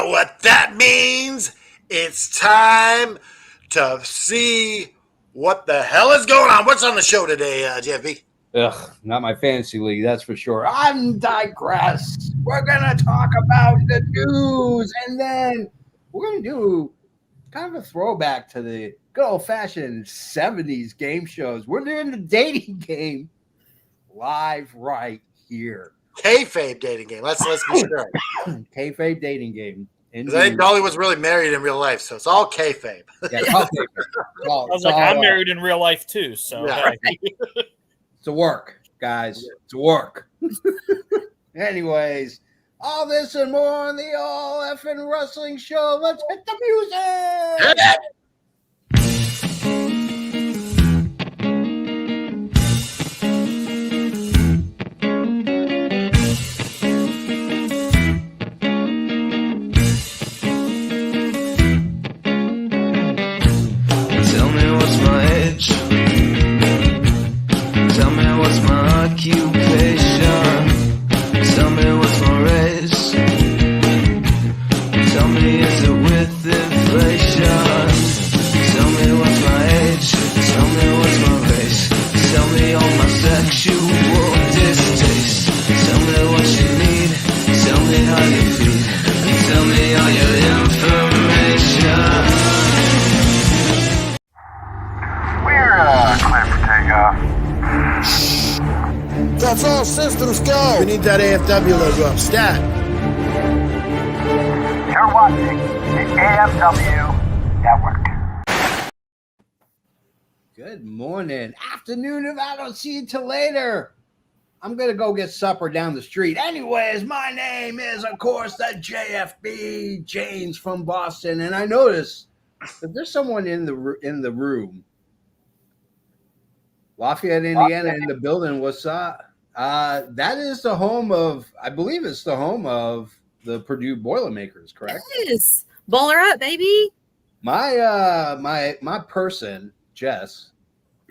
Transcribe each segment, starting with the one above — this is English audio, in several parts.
know what that means? It's time to see what the hell is going on. What's on the show today, JFB? Ugh, not my fantasy league, that's for sure. I digress. We're going to talk about the news, and then we're going to do kind of a throwback to the good old-fashioned 70s game shows. We're doing the dating game live right here. Kayfabe dating game. Let's be sure. Kayfabe dating game. Because I think Dolly was really married in real life, so it's all kayfabe. Yeah, it's all kayfabe. I was like, I'm married in real life too, so yeah. hey. It's a work, guys. It's a work. Anyways, all this and more on the All Effing Wrestling Show. Let's hit the music. Hit it. Tell me what's my age. Tell me what's my occupation. Tell me what's my race. Tell me is it with inflation. Tell me what's my age. Tell me what's my race. Tell me all my sexual distaste. Tell me what you need. Tell me how you feel. Tell me all your information. Clear for takeoff. That's all systems go. We need that AFW logo up. Stat. You're watching the AFW Network. Good morning, afternoon, if I don't see you till later. I'm going to go get supper down the street. Anyways, my name is, of course, the JFB, James from Boston. And I noticed that there's someone in the room. Lafayette, Indiana, in the building. What's up? That is the home of, I believe it's the home of the Purdue Boilermakers, correct? It is. Bowler up, baby. My person, Jess,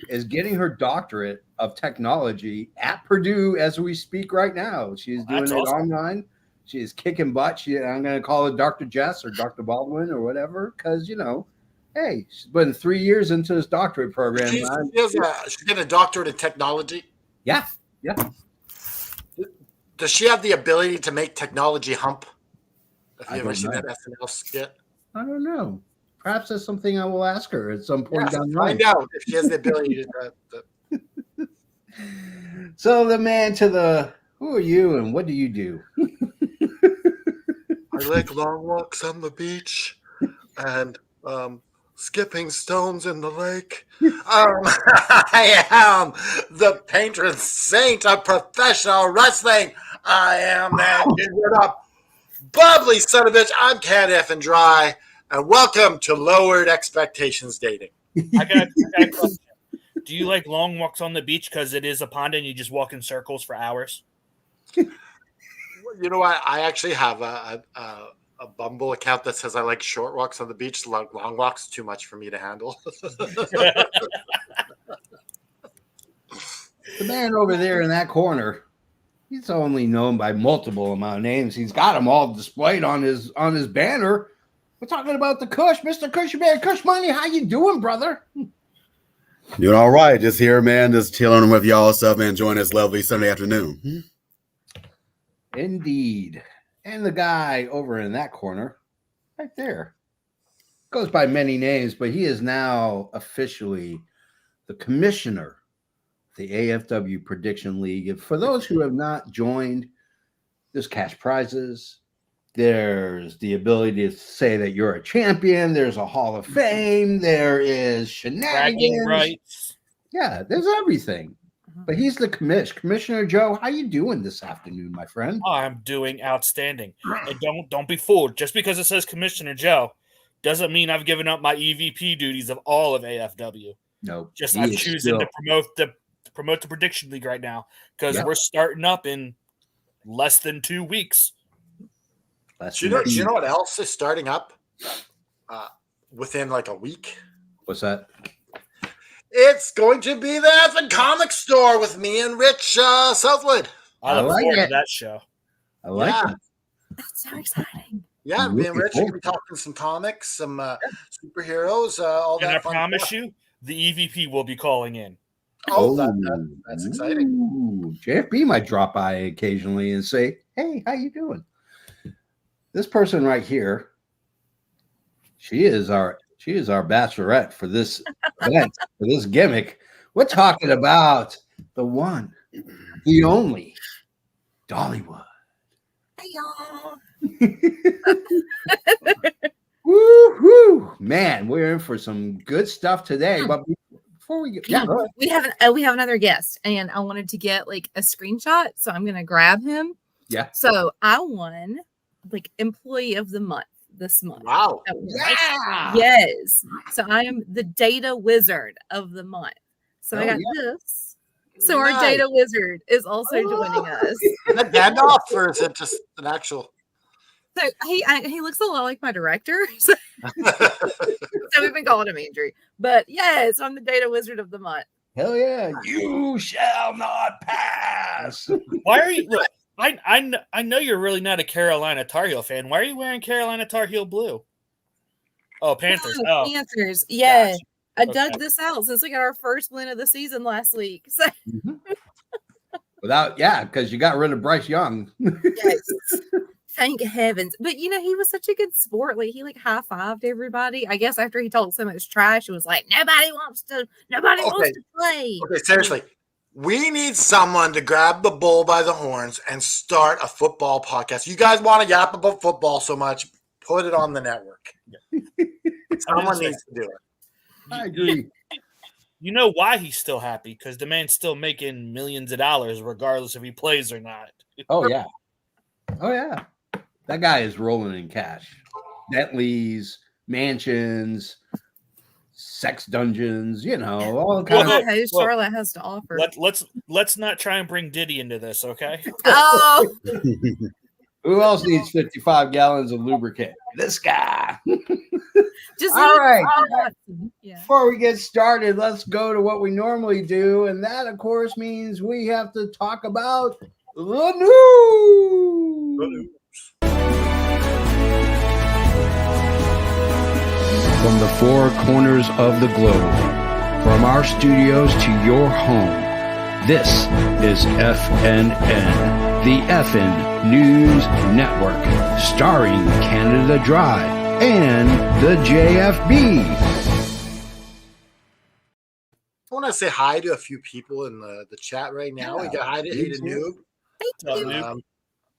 is getting her doctorate of technology at Purdue as we speak right now. She's doing That's it awesome. online. She is kicking butt. I'm going to call her Dr. Jess or Dr. Baldwin or whatever, because, hey, she's been 3 years into this doctorate program. She's getting a doctorate in technology. Yeah. Does she have the ability to make technology hump? Have I you ever don't seen know. that SNL skit? I don't know. Perhaps that's something I will ask her at some point Yeah, down the line. find out if she has the ability to. So the man to the, who are you and what do you do? I like long walks on the beach and skipping stones in the lake. I am the patron saint of professional wrestling. I am that get up bubbly son of a bitch. I'm Cat F and Dry, and welcome to Lowered Expectations Dating. I got a question. Do you like long walks on the beach because it is a pond and you just walk in circles for hours? You know what? I actually have a Bumble account that says I like short walks on the beach. Long walks too much for me to handle. The man over there in that corner, he's only known by multiple amount of names. He's got them all displayed on his banner. We're talking about the Kush, Mr. Cushy Bear. Kush Money, how you doing, brother? Doing all right. Just here, man. Just chilling with y'all stuff, man. Enjoying this lovely Sunday afternoon. Indeed. And the guy over in that corner, right there, goes by many names, but he is now officially the commissioner of the AFW Prediction League. And for those who have not joined, there's cash prizes. There's the ability to say that you're a champion. There's a Hall of Fame. There is Bragging shenanigans. rights. Yeah, there's everything. But he's the Commissioner Joe. How you doing this afternoon, my friend? I'm doing outstanding. And don't be fooled. Just because it says Commissioner Joe doesn't mean I've given up my EVP duties of all of AFW. No, Just I'm choosing to promote the prediction league right now because we're starting up in less than 2 weeks. Do you know what else is starting up within like a week? What's that? It's going to be the effing comic store with me and Rich Southwood. I look like forward it. to that show. I like it. That's so exciting. Yeah, I'm me and looking Rich forward could be talking some comics, some superheroes, all And that I fun promise stuff. you, the EVP will be calling in. Oh, Oh, that's exciting. ooh, JFB might drop by occasionally and say, "Hey, how you doing?" This person right here, she is our bachelorette for this event, for this gimmick. We're talking about the one, the only Dollywood. Hey, y'all. Woo-hoo! Man, we're in for some good stuff today. But before we get, go ahead. We have another guest, and I wanted to get like a screenshot, so I'm gonna grab him. Yeah. So I won like employee of the month this month. Wow. Yeah. Yes. So I am the data wizard of the month. So I got this. So our Nice. data wizard is also joining us. Is that Gandalf or is it just an actual? So he looks a lot like my director. So we've been calling him Andrew. But yes, I'm the data wizard of the month. Hell yeah. You shall not pass. Why are you? Look, I know you're really not a Carolina Tar Heel fan. Why are you wearing Carolina Tar Heel blue? Oh, Panthers. Oh, Panthers. Yeah. Gotcha. I Okay. dug this out since we got our first win of the season last week. So Because you got rid of Bryce Young. yes. Thank heavens. But you know, he was such a good sport. Like he like high-fived everybody. I guess after he talked so much trash, it was like nobody wants to play. Okay, seriously. We need someone to grab the bull by the horns and start a football podcast. You guys want to yap about football so much, put it on the network. Someone needs to do it. I agree. You know why he's still happy? Because the man's still making millions of dollars, regardless if he plays or not. Oh yeah. That guy is rolling in cash. Bentleys, mansions, sex dungeons, all kinds of. Who Charlotte has to offer. Let's not try and bring Diddy into this, okay? Oh, Who else needs 55 gallons of lubricant? This guy. just All right. Yeah. Before we get started, let's go to what we normally do. And that, of course, means we have to talk about the news. From the four corners of the globe, from our studios to your home, this is FNN, the FN News Network, starring Canada Dry and the JFB. I want to say hi to a few people in the chat right now. We got hi to Ada Noob. Thank you.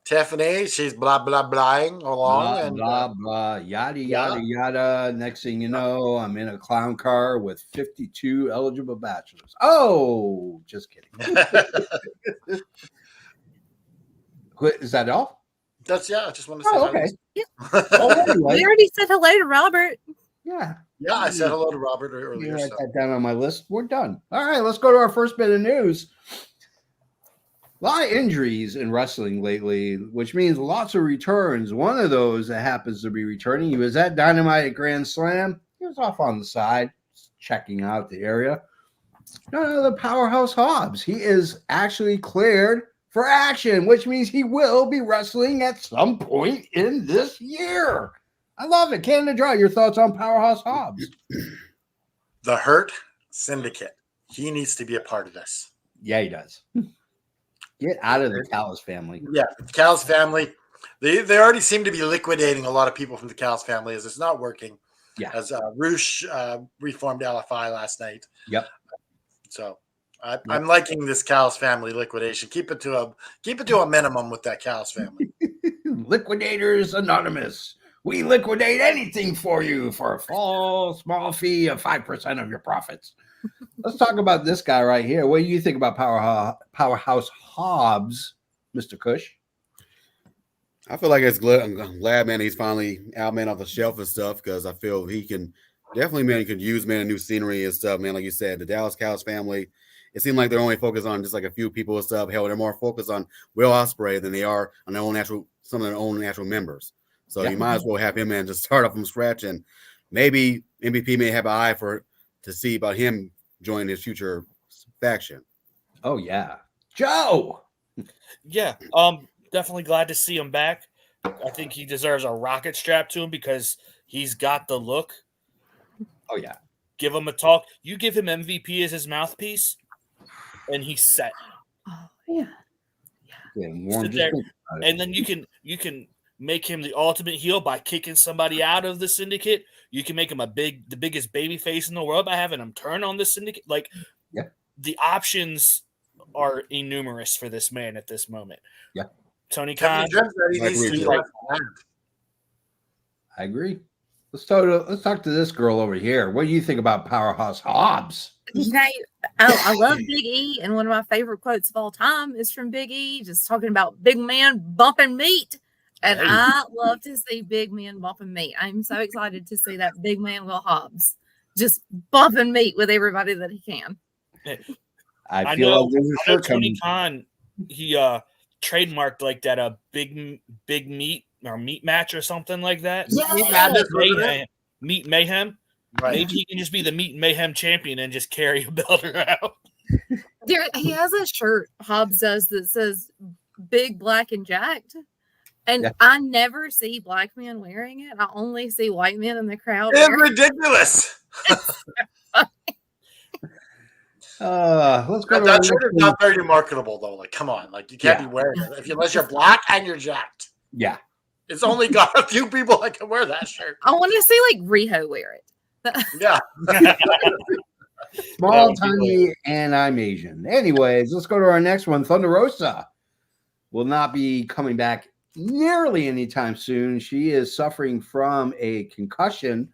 Tiffany, she's blah, blah, blahing along. Blah, blah, yada, yada, yada. Next thing you know, I'm in a clown car with 52 eligible bachelors. Oh, just kidding. Is that all? I just want to say Oh, hi. okay. Yeah. Oh, anyway. We already said hello to Robert. Yeah. Yeah, I said hello to Robert Let me earlier. write So. that down on my list. We're done. All right, let's go to our first bit of news. A lot of injuries in wrestling lately, which means lots of returns. One of those that happens to be returning, he was at Dynamite at Grand Slam. He was off on the side, checking out the area. None other Powerhouse Hobbs. He is actually cleared for action, which means he will be wrestling at some point in this year. I love it. Canada Dry, your thoughts on Powerhouse Hobbs? The Hurt Syndicate. He needs to be a part of this. Yeah, he does. Get out of the Callis family. Yeah, the Callis family. They already seem to be liquidating a lot of people from the Callis family as it's not working. Yeah. As Roosh reformed LFI last night. Yep. So I'm liking this Callis family liquidation. Keep it to a minimum with that Callis family. Liquidators Anonymous. We liquidate anything for you for a small fee of 5% of your profits. Let's talk about this guy right here. What do you think about Powerhouse Hobbs, Mr. Cush? I feel like it's glad, I'm glad, man, he's finally out, man, off the shelf and stuff, because I feel he can definitely, man, he could use, man, a new scenery and stuff, man. Like you said, the Dallas Cowboys family, it seemed like they're only focused on just like a few people and stuff. Hell, they're more focused on Will Ospreay than they are on some of their own natural members. So you might as well have him, man, just start off from scratch, and maybe MVP may have an eye to see about him joining his future faction. Oh, yeah. Joe! Yeah, definitely glad to see him back. I think he deserves a rocket strap to him because he's got the look. Oh yeah. Give him a talk. You give him MVP as his mouthpiece, and he's set. Oh, yeah. Yeah, warm, Sit just there, think about it. and then you can make him the ultimate heel by kicking somebody out of the syndicate. You can make him the biggest baby face in the world by having him turn on the syndicate. Like, Yeah. the options are innumerous for this man at this moment. Yeah. Tony Khan. He needs to be like that. I agree. Let's talk to this girl over here. What do you think about Powerhouse Hobbs? You know, I love Big E, and one of my favorite quotes of all time is from Big E, just talking about big man bumping meat. And I love to see big men bumping meat. I'm so excited to see that big man Will Hobbs just bumping meat with everybody that he can. I feel like there's a shirt Tony coming. Khan, he trademarked like that a big meat or meat match or something like that. Yeah. Meat mayhem. Right. Maybe he can just be the meat mayhem champion and just carry a belt around. He has a shirt, Hobbs does, that says big, black, and jacked. And Yeah. I never see black men wearing it. I only see white men in the crowd. It's wearing it. ridiculous. Let's go to That our shirt next is not one. very marketable though. Like, come on, like you can't be wearing it unless you're black and you're jacked. Yeah. It's only got a few people that can wear that shirt. I want to see like Riho wear it. Yeah. Small, tiny, and I'm Asian. Anyways, let's go to our next one. Thunder Rosa will not be coming back nearly anytime soon. She is suffering from a concussion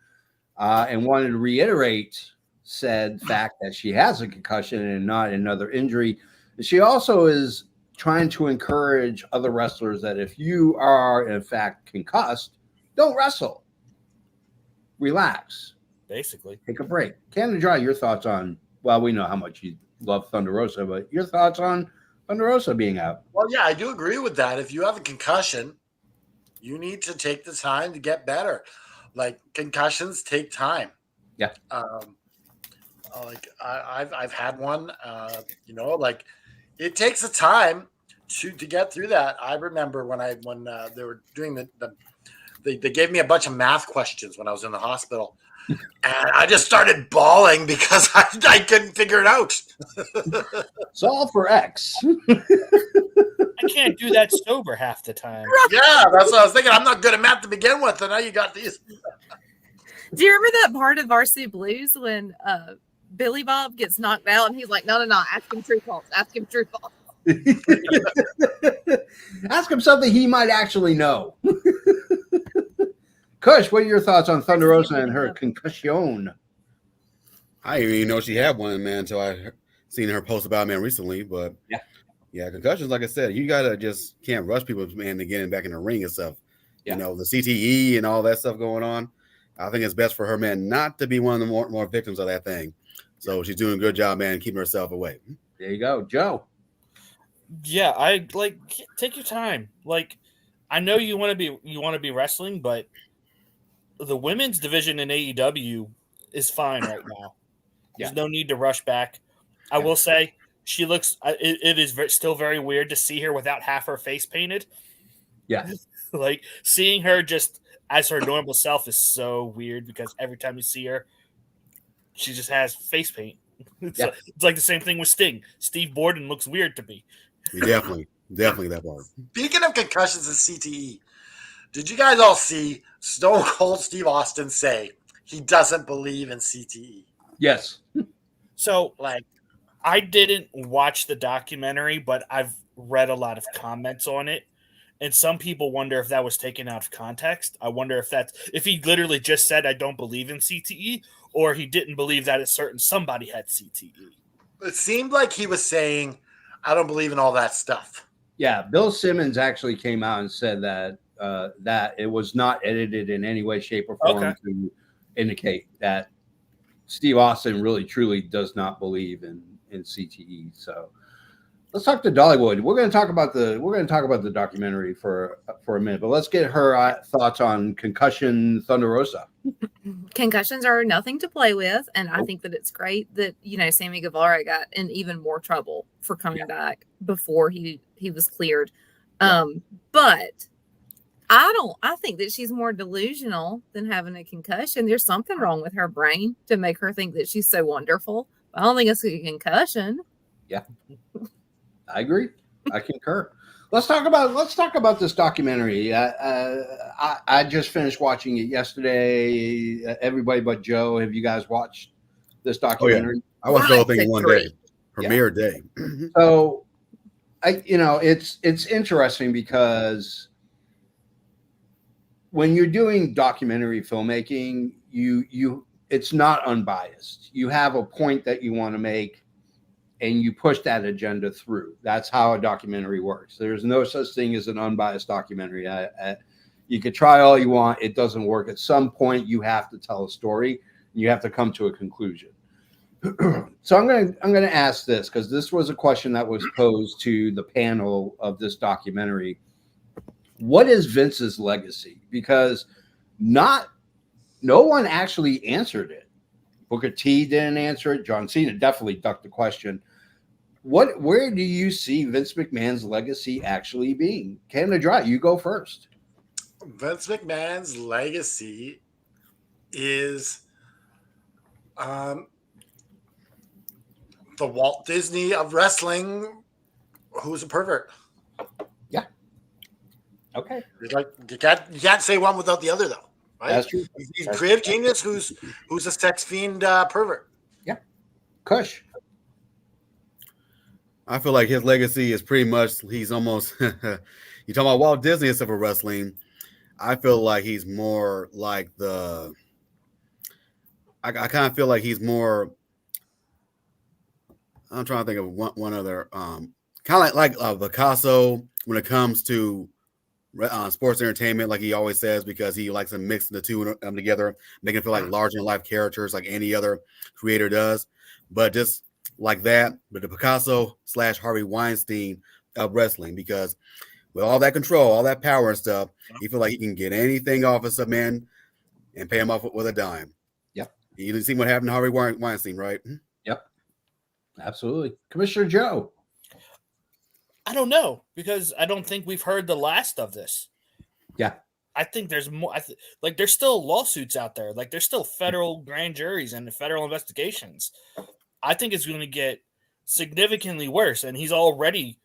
and wanted to reiterate said fact that she has a concussion and not another injury. She also is trying to encourage other wrestlers that if you are in fact concussed, don't wrestle. Relax. Basically. Take a break. Canada Dry, your thoughts on, well, we know how much you love Thunder Rosa, but your thoughts on Thunder Rosa being out? Well, yeah, I do agree with that. If you have a concussion, you need to take the time to get better. Like, concussions take time. Yeah. Like I've had one. Like it takes a time to get through that. I remember when they were doing they gave me a bunch of math questions when I was in the hospital. And I just started bawling because I couldn't figure it out. Solve for X. I can't do that sober half the time. Yeah, that's what I was thinking. I'm not good at math to begin with, and now you got these. Do you remember that part of Varsity Blues when Billy Bob gets knocked out and he's like, no, ask him true false. Ask him true false. Ask him something he might actually know. Kush, what are your thoughts on Thunder Rosa and her concussion? I didn't even know she had one, man, until I seen her post about it, man, recently. But yeah, concussions, like I said, you gotta just can't rush people, man, to getting back in the ring and stuff. Yeah. You know, the CTE and all that stuff going on. I think it's best for her, man, not to be one of the more victims of that thing. So she's doing a good job, man, keeping herself away. There you go, Joe. Yeah, I like take your time. Like, I know you want to be wrestling, but the women's division in AEW is fine right now. There's no need to rush back. I will say she looks. It is still very weird to see her without half her face painted. Yeah, like seeing her just as her normal self is so weird because every time you see her, she just has face paint. It's like the same thing with Sting. Steve Borden looks weird to me. Definitely that part. Speaking of concussions and CTE, did you guys all see Stone Cold Steve Austin say he doesn't believe in CTE? Yes. So, like, I didn't watch the documentary, but I've read a lot of comments on it. And some people wonder if that was taken out of context. I wonder if he literally just said, I don't believe in CTE, or he didn't believe that a certain somebody had CTE. It seemed like he was saying, I don't believe in all that stuff. Yeah, Bill Simmons actually came out and said that that it was not edited in any way, shape, or form to indicate that Steve Austin really, truly does not believe in CTE. So let's talk to Dollywood. We're going to talk about the documentary for a minute, but let's get her thoughts on concussion Thunder Rosa. Concussions are nothing to play with, and I think that it's great that Sammy Guevara got in even more trouble for coming back before he was cleared. But I think that she's more delusional than having a concussion. There's something wrong with her brain to make her think that she's so wonderful. I don't think it's a concussion. Yeah, I agree. I concur. Let's talk about this documentary. I just finished watching it yesterday. Everybody but Joe, have you guys watched this documentary? I watched the whole thing in one day, premiere day. So, it's interesting because when you're doing documentary filmmaking, it's not unbiased. You have a point that you want to make, and you push that agenda through. That's how a documentary works. There's no such thing as an unbiased documentary. You could try all you want. It doesn't work. At some point, you have to tell a story. And you have to come to a conclusion. So I'm going to ask this, because this was a question that was posed to the panel of this documentary. What is Vince's legacy? Because no one actually answered it. Booker T didn't answer it. John Cena definitely ducked the question. Where do you see Vince McMahon's legacy actually being? Canada Dry, you go first. Vince McMahon's legacy is the Walt Disney of wrestling, who's a pervert. Yeah. Okay. You can't say one without the other, though. Right? That's true. He's a creative genius who's a sex fiend pervert. Yeah. Kush. I feel like his legacy is pretty much, he's almost, you talking about Walt Disney and stuff for wrestling. I feel like he's more like I kind of feel like he's more, I'm trying to think of one other, kind of like Picasso when it comes to sports entertainment, like he always says, because he likes to mix the two together, making it feel like larger than life characters like any other creator does. But just like that, but the Picasso / Harvey Weinstein of wrestling, because with all that control, all that power and stuff, he feel like he can get anything off of some man and pay him off with a dime. Yep. You see what happened to Harvey Weinstein, right? Yep. Absolutely. Commissioner Joe. I don't know, because I don't think we've heard the last of this. Yeah. I think there's more. Like, there's still lawsuits out there. Like, there's still federal grand juries and federal investigations. I think it's going to get significantly worse, and he's already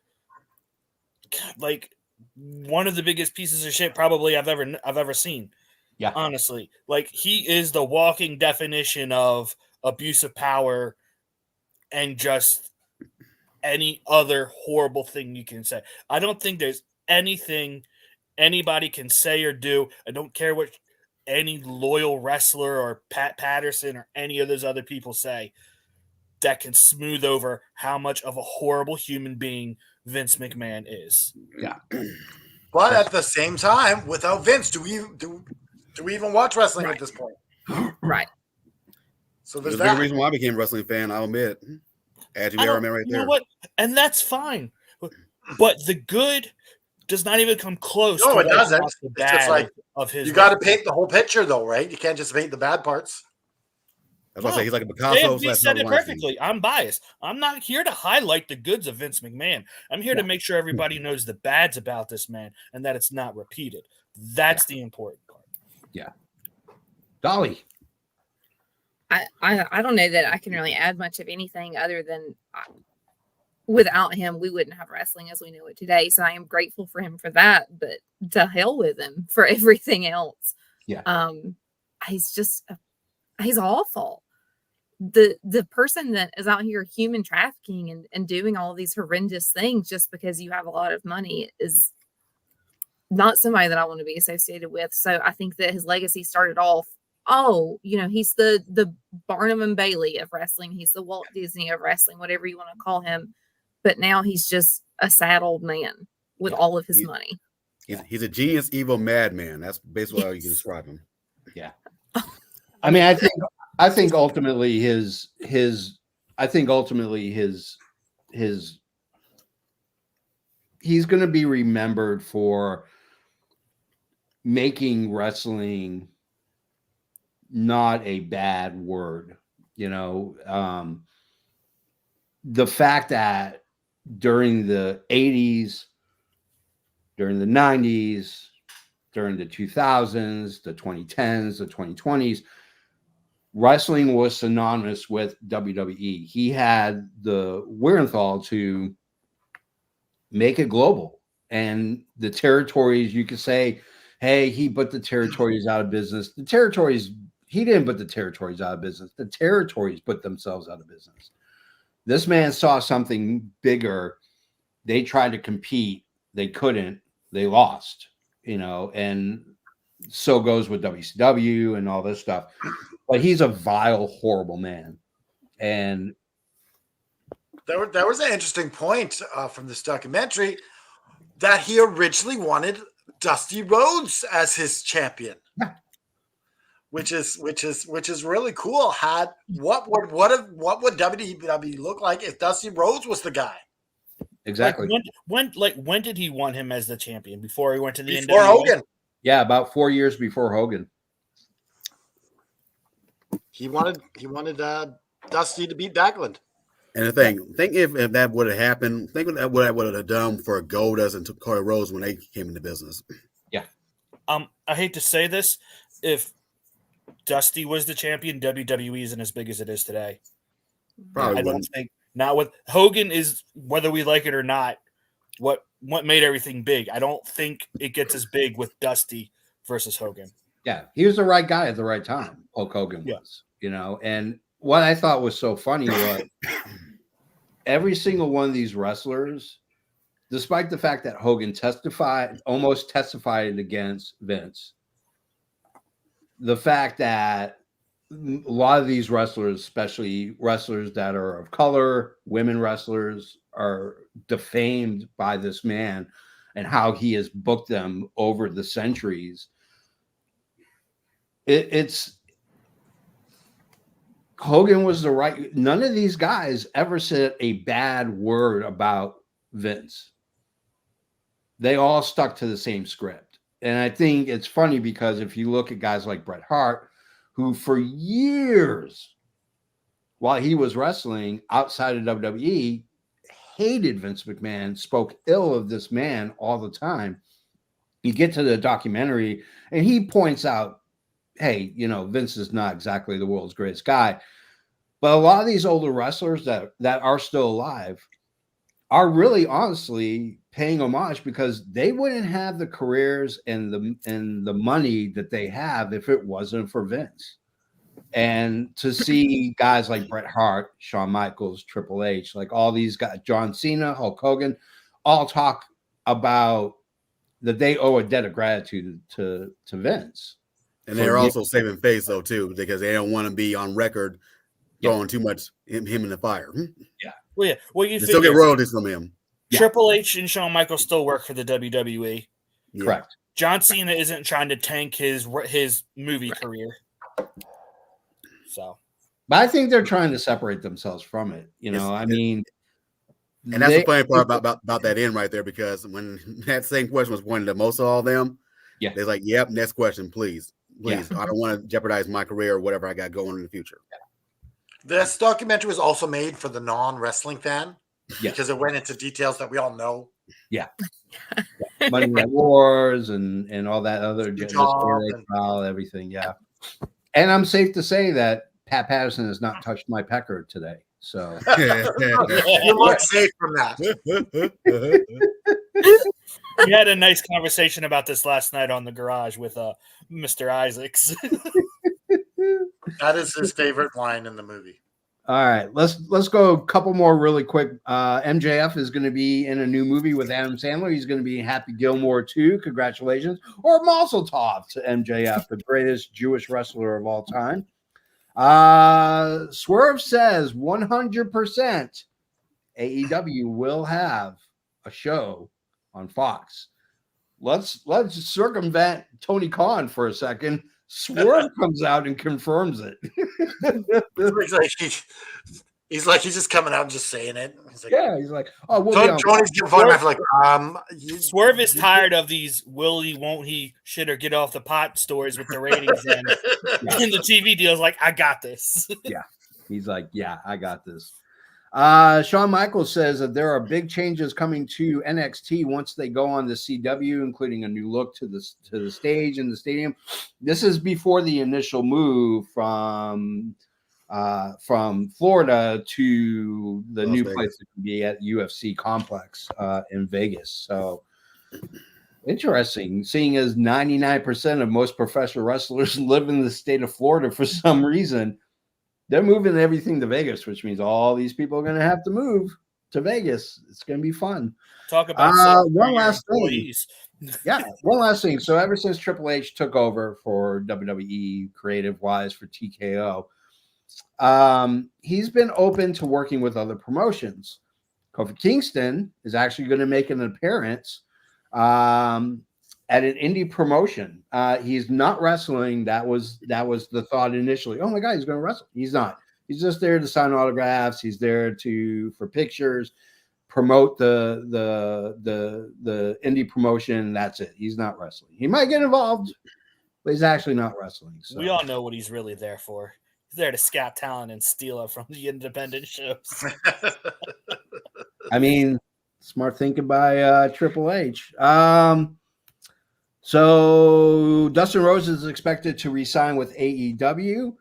like one of the biggest pieces of shit probably I've ever seen. Yeah, honestly, like, he is the walking definition of abuse of power and just any other horrible thing you can say. I don't think there's anything anybody can say or do. I don't care what any loyal wrestler or Pat Patterson or any of those other people say that can smooth over how much of a horrible human being Vince McMahon is. Yeah. But at the same time, without Vince, do we even watch wrestling at this point? Right. So there's a big that. reason why I became a wrestling fan, I'll admit. Attitude Era man right there. You know what? And that's fine. But the good does not even come close. No, to it doesn't. The It's bad just like of his. You got to paint the whole picture, though, right? You can't just paint the bad parts. I was going to say, he's like a Picasso. They said it perfectly. I'm biased. I'm not here to highlight the goods of Vince McMahon. I'm here to make sure everybody knows the bads about this man and that it's not repeated. That's the important part. Yeah. Dolly. I don't know that I can really add much of anything other than without him, we wouldn't have wrestling as we know it today. So I am grateful for him for that, but to hell with him for everything else. Yeah. He's just, he's awful. The person that is out here human trafficking and doing all these horrendous things just because you have a lot of money is not somebody that I want to be associated with. So I think that his legacy started off, he's the Barnum and Bailey of wrestling. He's the Walt Disney of wrestling, whatever you want to call him. But now he's just a sad old man with all of his money. He's a genius, evil madman. That's basically how you can describe him. Yeah. I mean, I think ultimately his he's going to be remembered for making wrestling not a bad word. The fact that during the 80s, during the 90s, during the 2000s, the 2010s, the 2020s, wrestling was synonymous with WWE. He had the wherewithal to make it global. And the territories, you could say, hey, he put the territories out of business. The territories, he didn't put the territories out of business. The territories put themselves out of business. This man saw something bigger. They tried to compete. They couldn't. They lost, and so goes with WCW and all this stuff. But he's a vile, horrible man. And there was an interesting point from this documentary that he originally wanted Dusty Rhodes as his champion, which is really cool. What would WWE look like if Dusty Rhodes was the guy? Exactly. When did he want him as the champion? Before he went to the Before NWA? Hogan. Yeah, about 4 years before Hogan. He wanted Dusty to beat Backlund. And the think if that would have happened, think what that would have done for Goldust and Cody Rhodes when they came into business. Yeah. I hate to say this, if Dusty was the champion, WWE isn't as big as it is today. Probably I don't wouldn't. think. Not with Hogan is, whether we like it or not, what made everything big. I don't think it gets as big with Dusty versus Hogan. Yeah, he was the right guy at the right time. Hulk Hogan was, And what I thought was so funny was every single one of these wrestlers, despite the fact that Hogan almost testified against Vince, the fact that a lot of these wrestlers, especially wrestlers that are of color, women wrestlers, are defamed by this man and how he has booked them over the centuries. It's Hogan was the right. None of these guys ever said a bad word about Vince. They all stuck to the same script. And I think it's funny because if you look at guys like Bret Hart, who for years, while he was wrestling outside of WWE, hated Vince McMahon, spoke ill of this man all the time. You get to the documentary and he points out, hey, Vince is not exactly the world's greatest guy. But a lot of these older wrestlers that are still alive are really honestly paying homage because they wouldn't have the careers and the money that they have if it wasn't for Vince. And to see guys like Bret Hart, Shawn Michaels, Triple H, like all these guys, John Cena, Hulk Hogan, all talk about that they owe a debt of gratitude to Vince. And they're also saving face though too, because they don't want to be on record throwing too much him in the fire. Yeah. Well, yeah. Well, you they still get royalties from him. Triple H and Shawn Michaels still work for the WWE. Yeah. Correct. John Cena isn't trying to tank his movie career. So, but I think they're trying to separate themselves from it. And that's the funny part about that end right there, because when that same question was pointed to most of all of them, they're like, "Yep, next question, please. I don't want to jeopardize my career or whatever I got going in the future." This documentary was also made for the non-wrestling fan because it went into details that we all know. Yeah. Money Night Wars and all that other everything. Yeah. And I'm safe to say that Pat Patterson has not touched my pecker today. So you look safe from that. We had a nice conversation about this last night on the garage with Mr. Isaacs. That is his favorite line in the movie. All right, let's go a couple more really quick. MJF is going to be in a new movie with Adam Sandler. He's going to be in Happy Gilmore 2. Congratulations. Or Mazel Tov to MJF, the greatest Jewish wrestler of all time. Swerve says 100% AEW will have a show on Fox. Let's circumvent Tony Khan for a second. Swerve comes out and confirms it. He's just coming out and just saying it. He's like, oh, Tony's giving fun of like, Swerve is tired of these will he, won't he, shit or get off the pot stories with the ratings and the TV deals. Like, I got this. Yeah, he's like, yeah, I got this. Shawn Michaels says that there are big changes coming to NXT once they go on the CW, including a new look to the stage and the stadium. This is before the initial move from Florida to the Las new Vegas. place that can be at UFC complex in Vegas. So interesting, seeing as 99% of most professional wrestlers live in the state of Florida for some reason. They're moving everything to Vegas, which means all these people are going to have to move to Vegas. It's going to be fun. Talk about One last thing. employees. Yeah, one last thing. So ever since Triple H took over for WWE creative-wise for TKO, he's been open to working with other promotions. Kofi Kingston is actually going to make an appearance at an indie promotion. He's not wrestling. That was the thought initially. Oh my God, he's going to wrestle. He's not. He's just there to sign autographs. He's there for pictures, promote the indie promotion. That's it. He's not wrestling. He might get involved, but he's actually not wrestling. So. We all know what he's really there for. He's there to scout talent and steal it from the independent shows. I mean, smart thinking by Triple H. So Dustin Rhodes is expected to re-sign with AEW.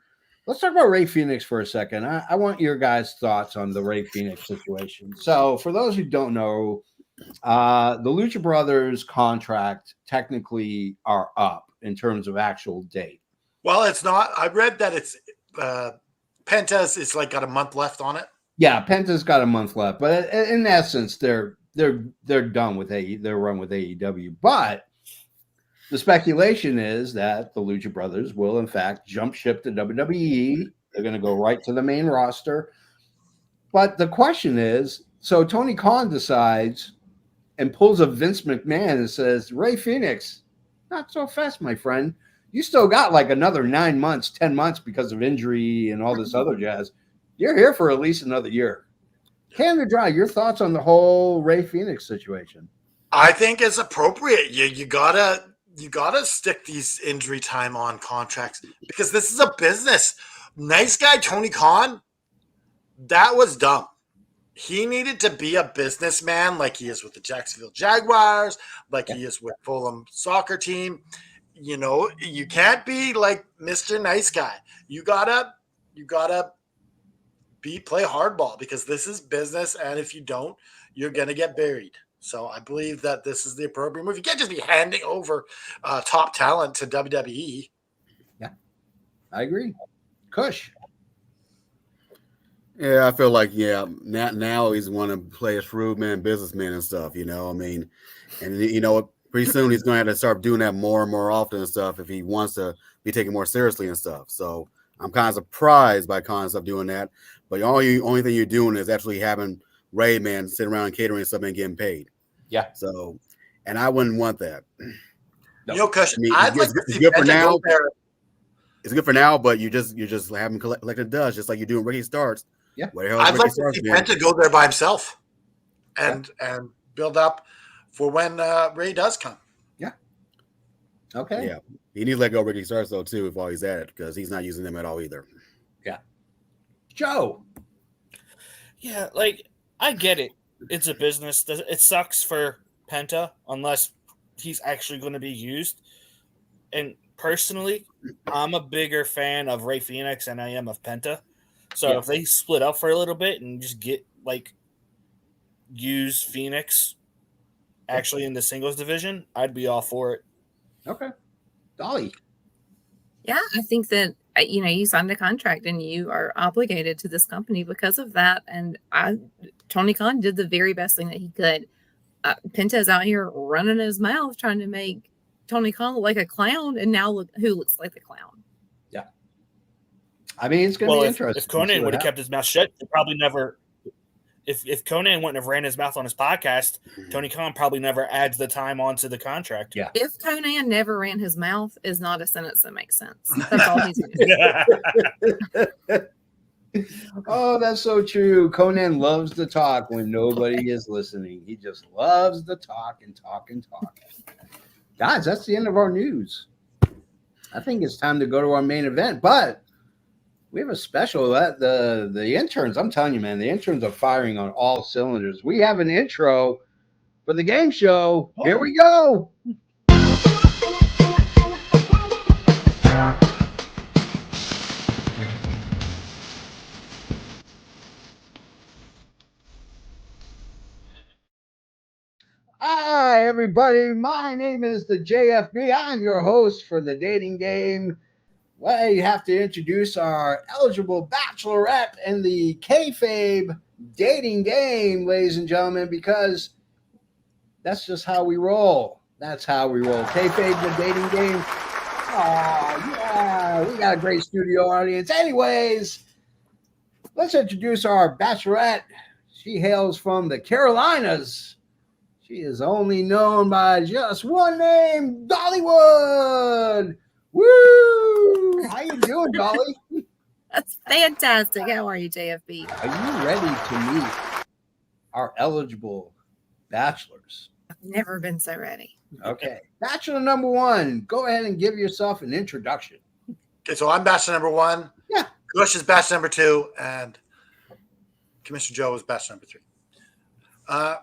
Let's talk about Ray Phoenix for a second. I want your guys' thoughts on the Ray Phoenix situation. So for those who don't know, the Lucha Brothers contract technically are up in terms of actual date. Well, it's not. I read that it's Penta's. It's like got a month left on it. Yeah, Penta's got a month left, but in essence, they're done with their run with AEW. But the speculation is that the Lucha Brothers will, in fact, jump ship to WWE. They're going to go right to the main roster. But the question is, so Tony Khan decides and pulls a Vince McMahon and says, Ray Phoenix, not so fast, my friend. You still got like another 9 months, 10 months because of injury and all this other jazz. You're here for at least another year. Canada Dry, your thoughts on the whole Ray Phoenix situation? I think it's appropriate. You gotta stick these injury time on contracts because this is a business. Nice guy Tony Khan, that was dumb. He needed to be a businessman like he is with the Jacksonville Jaguars, like he is with Fulham soccer team. You know, you can't be like Mr. Nice Guy. You gotta play hardball because this is business, and if you don't, you're gonna get buried. So I believe that this is the appropriate move. You can't just be handing over top talent to WWE. Yeah, I agree. Kush. Yeah, I feel like now he's want to play a shrewd man, businessman and stuff. You know, I mean, and you know, pretty soon he's going to have to start doing that more and more often and stuff if he wants to be taken more seriously and stuff. So I'm kind of surprised by Khan stuff doing that. But the only thing you're doing is actually having Ray man sitting around catering stuff and getting paid. Yeah. So, and I wouldn't want that. You know, Kush, I mean, I'd like to see good for Penta now. go there. It's good for now, but you just have him collected dust, just like you do in Ricky Starks. Yeah. Where the hell is I'd Ricky like to Starks see been? Penta go there by himself and build up for when Ray does come. Yeah. Okay. Yeah. He needs to let go of Ricky Starks though too, while he's at it, because he's not using them at all either. Yeah. Joe. Yeah, like I get it. It's a business. It sucks for Penta unless he's actually going to be used. And personally, I'm a bigger fan of Ray Phoenix than I am of Penta. So if they split up for a little bit and just use Phoenix actually in the singles division, I'd be all for it. Okay. Dolly. Yeah, I think that you signed a contract and you are obligated to this company because of that. And Tony Khan did the very best thing that he could. Penta's out here running his mouth trying to make Tony Khan look like a clown, and now look who looks like a clown. Yeah, I mean it's going to be interesting. If Conan would have kept his mouth shut, he probably never. If Conan wouldn't have ran his mouth on his podcast, Tony Khan probably never adds the time onto the contract. Yeah. If Conan never ran his mouth is not a sentence that makes sense. That's all he's doing. Oh, that's so true. Conan loves to talk when nobody is listening. He just loves to talk and talk and talk. Guys, that's the end of our news. I think it's time to go to our main event, but We have a special that the interns. I'm telling you, man, the interns are firing on all cylinders. We have an intro for the game show. Here we go. Hi, everybody. My name is the JFB. I'm your host for the dating game. Well, you have to introduce our eligible bachelorette in the kayfabe dating game, ladies and gentlemen, because that's just how we roll. That's how we roll. Kayfabe, the dating game. Oh, yeah. We got a great studio audience. Anyways, let's introduce our bachelorette. She hails from the Carolinas. She is only known by just one name, Dollywood. Woo! How you doing, Dolly? That's fantastic. How are you, JFB? Are you ready to meet our eligible bachelors? I've never been so ready. Okay. Bachelor number one, go ahead and give yourself an introduction. Okay, so I'm bachelor number one. Yeah. Gush is bachelor number two, and Commissioner Joe is bachelor number three. I'd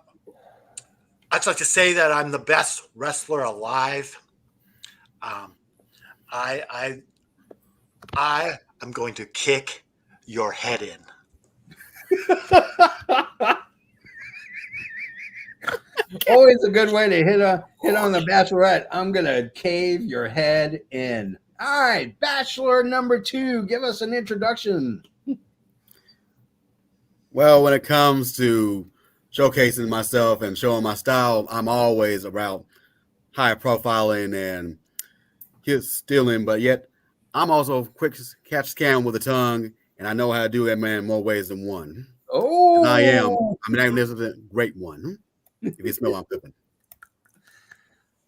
just like to say that I'm the best wrestler alive. I am going to kick your head in. Always a good way to hit on the bachelorette. I'm gonna cave your head in. All right, bachelor number two, give us an introduction. Well, when it comes to showcasing myself and showing my style, I'm always about high profiling and his stealing, but yet I'm also quick to catch scam with a tongue, and I know how to do that, man, in more ways than one. Oh, And I am a magnificent, great one. If you smell I'm cooking.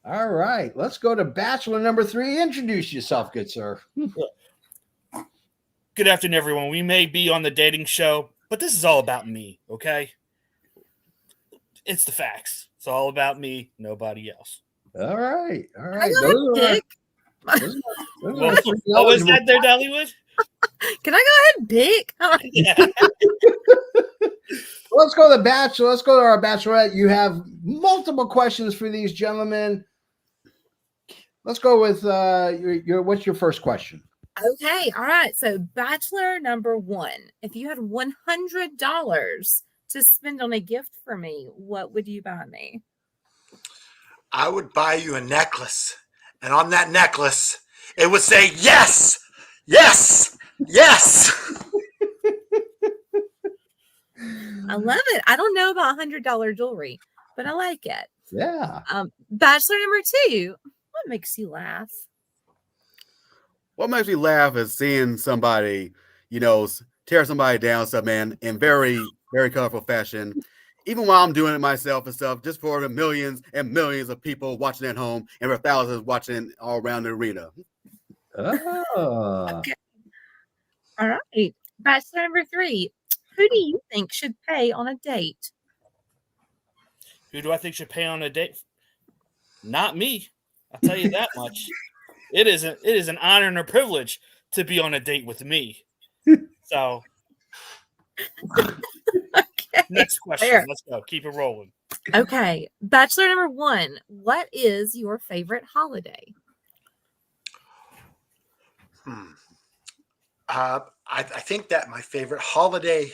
All right, let's go to bachelor number three. Introduce yourself, good sir. Good afternoon, everyone. We may be on the dating show, but this is all about me, okay? It's the facts. It's all about me, nobody else. All right, all Can I right. go ahead and pick? What was that there, Dollywood? Can I go ahead and pick? Yeah. Let's go to the bachelor. Let's go to our bachelorette. You have multiple questions for these gentlemen. Let's go with what's your first question? Okay, all right. So, bachelor number one, if you had $100 to spend on a gift for me, what would you buy me? I would buy you a necklace, and on that necklace, it would say, yes, yes, yes. I love it. I don't know about $100 jewelry, but I like it. Yeah. Bachelor number two, what makes you laugh? What makes me laugh is seeing somebody, tear somebody down, stuff, man, in very, very colorful fashion. Even while I'm doing it myself and stuff, just for the millions and millions of people watching at home and for thousands watching all around the arena. Oh. Okay. All right. Bachelor number three, who do you think should pay on a date? Who do I think should pay on a date? Not me. I'll tell you that much. It is an honor and a privilege to be on a date with me. So, Okay. next question. Fair. Let's go. Keep it rolling. Okay. Bachelor number one, what is your favorite holiday? I think that my favorite holiday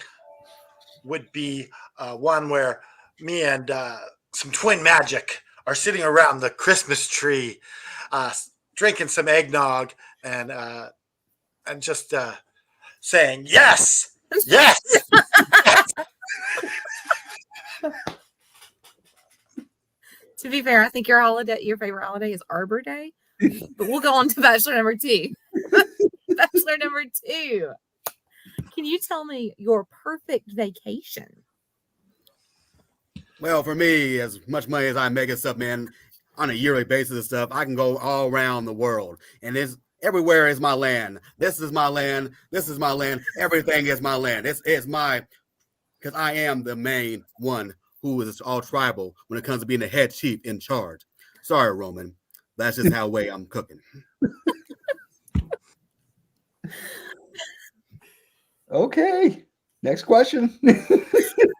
would be one where me and some twin magic are sitting around the Christmas tree, drinking some eggnog and just saying yes, yes. To be fair, I think your favorite holiday is Arbor Day. But we'll go on to bachelor number two. Bachelor number two. Can you tell me your perfect vacation? Well, for me, as much money as I make and stuff, man, on a yearly basis and stuff, I can go all around the world. And everywhere is my land. This is my land. This is my land. Everything is my land. It's my, because I am the main one who is all tribal when it comes to being the head chief in charge. Sorry, Roman. That's just how way I'm cooking. Okay. Next question. Bachelor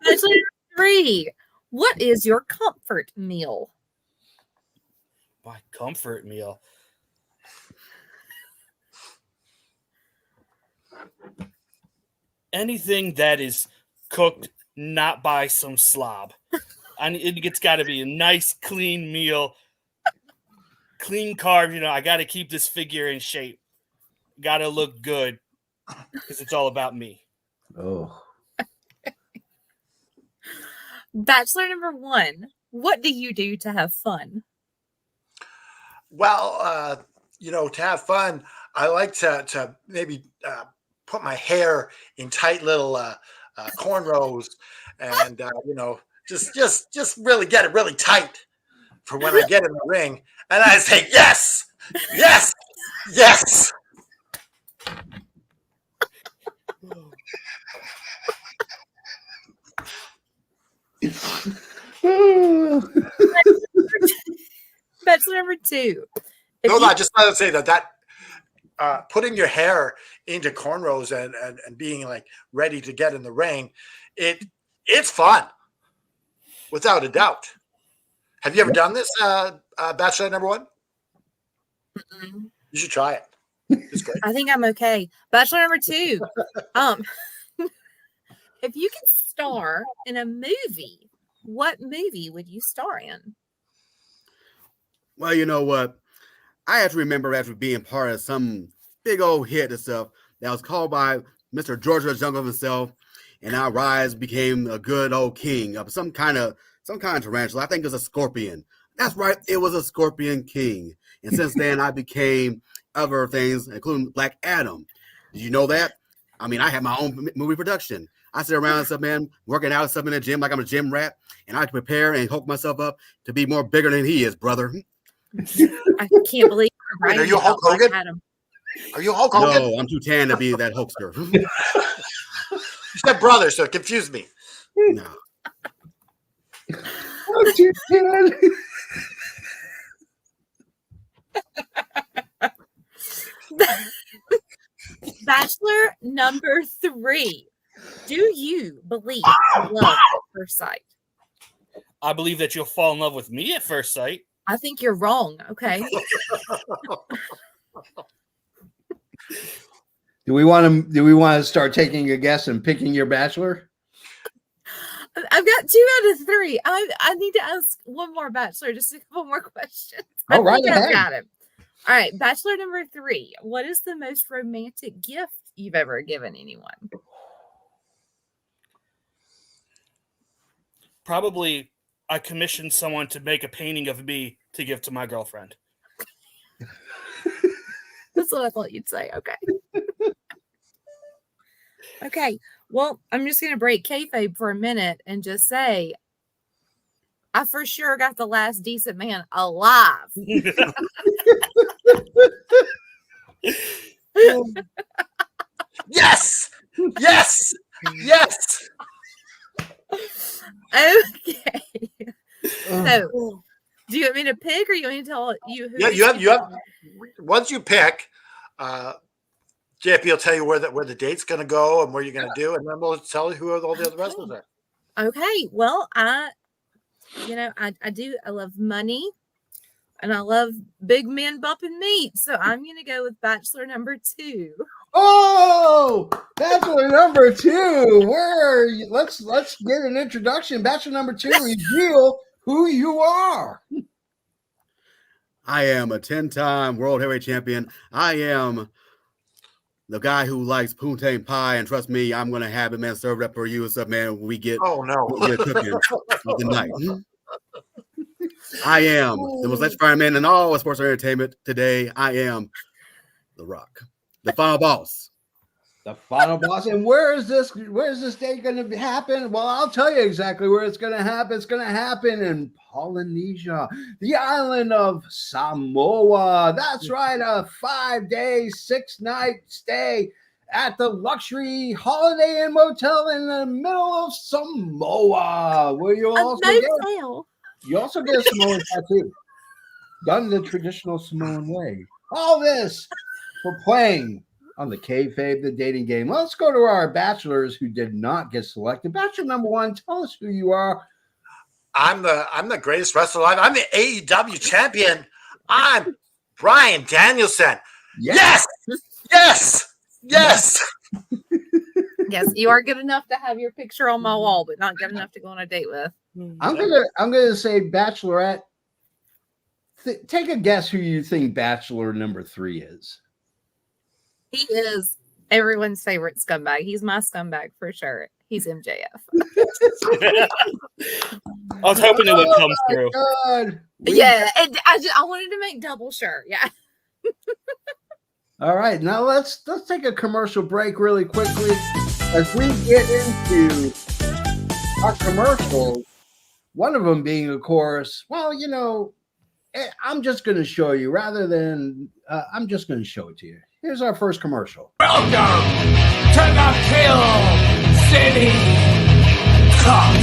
number 3. What is your comfort meal? My comfort meal. Anything that is cooked not by some slob. It's got to be a nice, clean meal, clean carb. I got to keep this figure in shape. Got to look good because it's all about me. Oh. Bachelor number 1. What do you do to have fun? Well, to have fun, I like to maybe put my hair in tight little cornrows, and just really get it really tight for when I get in the ring, and I say yes, yes, yes. Bachelor number 2. No, I just wanted to say that putting your hair into cornrows and being like ready to get in the ring, it's fun, without a doubt. Have you ever done this, Bachelor number 1? Mm-mm. You should try it. It's great. I think I'm okay. Bachelor number 2. If you could star in a movie, what movie would you star in? Well, you know what? I have to remember after being part of some big old hit and stuff that was called by Mr. George the Jungle himself, and our rise became a good old king of some kind of tarantula. I think it was a scorpion. That's right, it was a scorpion king. And since then, I became other things, including Black Adam. Did you know that? I mean, I have my own movie production. I sit around and stuff, man, working out and stuff in the gym like I'm a gym rat, and I prepare and hook myself up to be more bigger than he is, brother. I can't believe you're Wait, are writing you Hulk about Black Hogan? Adam. Are you Hulk Hogan? No, I'm too tan to be that Hulkster. You said brother, so it confused me. No. I'm too dead. Bachelor number 3. Do you believe in love at first sight? I believe that you'll fall in love with me at first sight. I think you're wrong. Okay. Do we want to start taking a guess and picking your bachelor? I've got 2 out of 3. I need to ask one more bachelor, just a couple more questions. All I right, think I've ahead. got him. All right, bachelor number 3. What is the most romantic gift you've ever given anyone? Probably I commissioned someone to make a painting of me to give to my girlfriend. That's what I thought you'd say. Okay. Okay. Well, I'm just going to break kayfabe for a minute and just say, I for sure got the last decent man alive. Yes, yes, yes. Okay. So, do you want me to pick, or you want me to tell you who? Yeah, you have. Once you pick, JP will tell you where the date's going to go and where you're going to do, and then we'll tell you who all the other wrestlers are. Okay. Well, I love money, and I love big men bumping meat. So I'm going to go with bachelor number 2. Oh, bachelor number 2. Let's get an introduction. Bachelor number 2, reveal who you are. I am a 10-time world heavyweight champion. I am the guy who likes poontang pie, and trust me, I'm gonna have it, man, served up for you and stuff, man. When we get Oh no, we'll get cooking of the night. I am the most electrifying man in all of sports entertainment today. I am The Rock, the final boss. The final boss. And where is this date going to happen? Well, I'll tell you exactly where it's going to happen. It's going to happen in Polynesia, the island of Samoa. That's right, a 5-day, 6-night stay at the luxury Holiday Inn Motel in the middle of Samoa, where you also get a Samoan tattoo, done the traditional Samoan way. All this for playing on the kayfabe, the dating game. Let's go to our bachelors who did not get selected. Bachelor number one, tell us who you are. I'm the greatest wrestler alive. I'm the AEW champion. I'm Bryan Danielson. Yes, yes, yes. Yes, you are good enough to have your picture on my wall, but not good enough to go on a date with. I'm gonna say Bachelorette. Take a guess who you think Bachelor number 3 is. He is everyone's favorite scumbag. He's my scumbag for sure. He's MJF. I was hoping it would come through. God. Yeah, and I wanted to make double sure. Yeah. All right, now let's take a commercial break really quickly as we get into our commercials. One of them being, of course, well, you know, I'm just going to show you rather than I'm just going to show it to you. Here's our first commercial. Welcome to the Killcity Cup.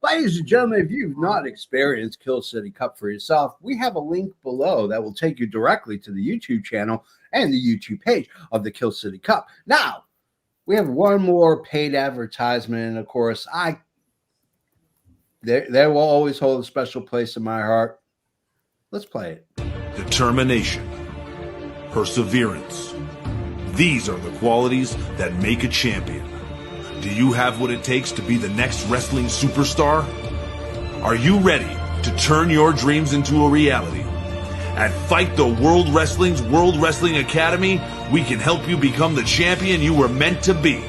Ladies and gentlemen, if you've not experienced Killcity Cup for yourself, we have a link below that will take you directly to the YouTube channel and the YouTube page of the Killcity Cup. Now, we have one more paid advertisement, and of course, they will always hold a special place in my heart. Let's play it. Determination, perseverance. These are the qualities that make a champion. Do you have what it takes to be the next wrestling superstar? Are you ready to turn your dreams into a reality? At Fight the World Wrestling's World Wrestling Academy, we can help you become the champion you were meant to be.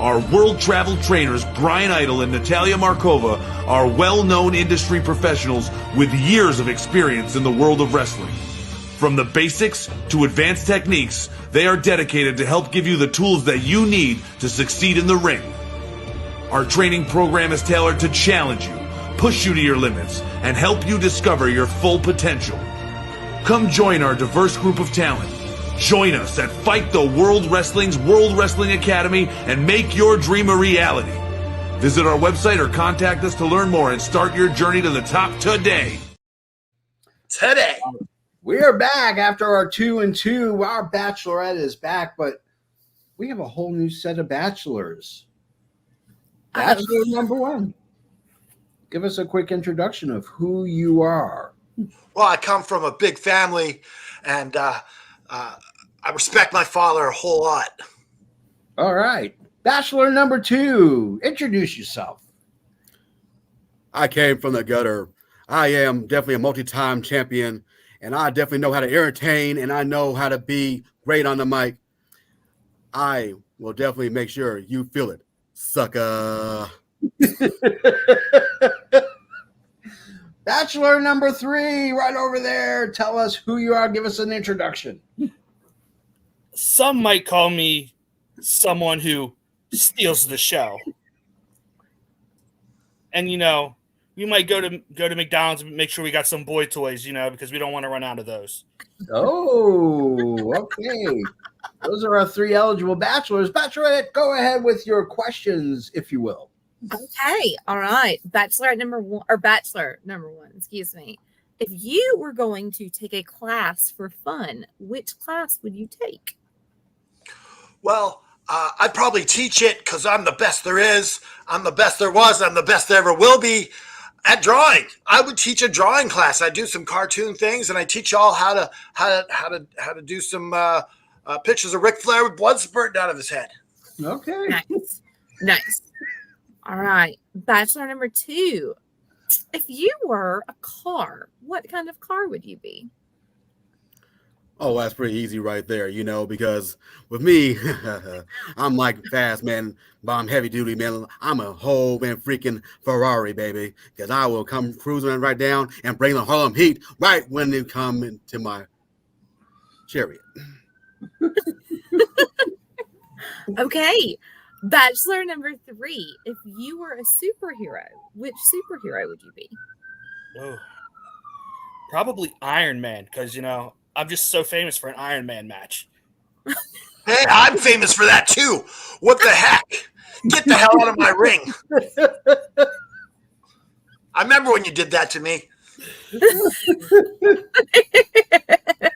Our world travel trainers, Brian Idol and Natalia Markova, are well-known industry professionals with years of experience in the world of wrestling. From the basics to advanced techniques, they are dedicated to help give you the tools that you need to succeed in the ring. Our training program is tailored to challenge you, push you to your limits, and help you discover your full potential. Come join our diverse group of talent. Join us at Fight the World Wrestling's World Wrestling Academy and make your dream a reality. Visit our website or contact us to learn more and start your journey to the top today. Today. We are back after our 2-2. Our Bachelorette is back, but we have a whole new set of bachelors. Bachelor number 1. Give us a quick introduction of who you are. Well, I come from a big family, and I respect my father a whole lot. All right. Bachelor number 2. Introduce yourself. I came from the gutter. I am definitely a multi-time champion, and I definitely know how to entertain, and I know how to be great on the mic. I will definitely make sure you feel it, sucker. Bachelor number 3, right over there. Tell us who you are. Give us an introduction. Some might call me someone who steals the show. And, you know, we might go to McDonald's and make sure we got some boy toys, you know, because we don't want to run out of those. Oh, okay. Those are our 3 eligible bachelors. Bachelorette, go ahead with your questions, if you will. Okay, all right. Bachelor number 1, excuse me. If you were going to take a class for fun, which class would you take? Well, I'd probably teach it because I'm the best there is. I'm the best there was. I'm the best there ever will be at drawing. I would teach a drawing class. I do some cartoon things, and I teach y'all how to do some pictures of Ric Flair with blood spurting out of his head. Okay. Nice. All right. Bachelor number 2. If you were a car, what kind of car would you be? Oh, that's pretty easy right there, because with me, I'm like fast, man, but I'm heavy duty, man. I'm a whole, man, freaking Ferrari, baby, because I will come cruising right down and bring the Harlem Heat right when they come into my chariot. Okay. Bachelor number 3. If you were a superhero, which superhero would you be? Oh, probably Iron Man, because I'm just so famous for an Iron Man match. Hey, I'm famous for that too. What the heck? Get the hell out of my ring. I remember when you did that to me.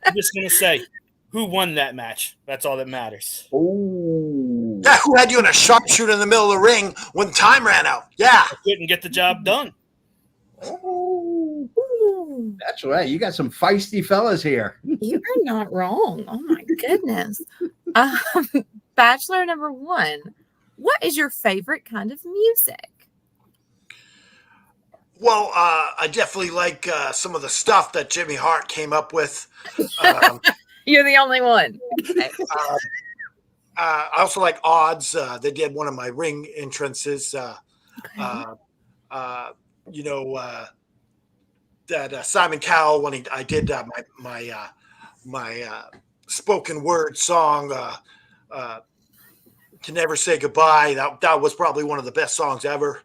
I'm just gonna say, who won that match? That's all that matters. Oh, Yeah, who had you in a sharpshooter in the middle of the ring when time ran out? Yeah. I couldn't get the job done. oh, that's right. You got some feisty fellas here. You are not wrong. Oh my goodness. Bachelor number 1. What is your favorite kind of music? Well, I definitely like some of the stuff that Jimmy Hart came up with. You're the only one. Okay. I also like Odds. They did one of my ring entrances. That Simon Cowell when I did my spoken word song. Can Never Say Goodbye. That was probably one of the best songs ever.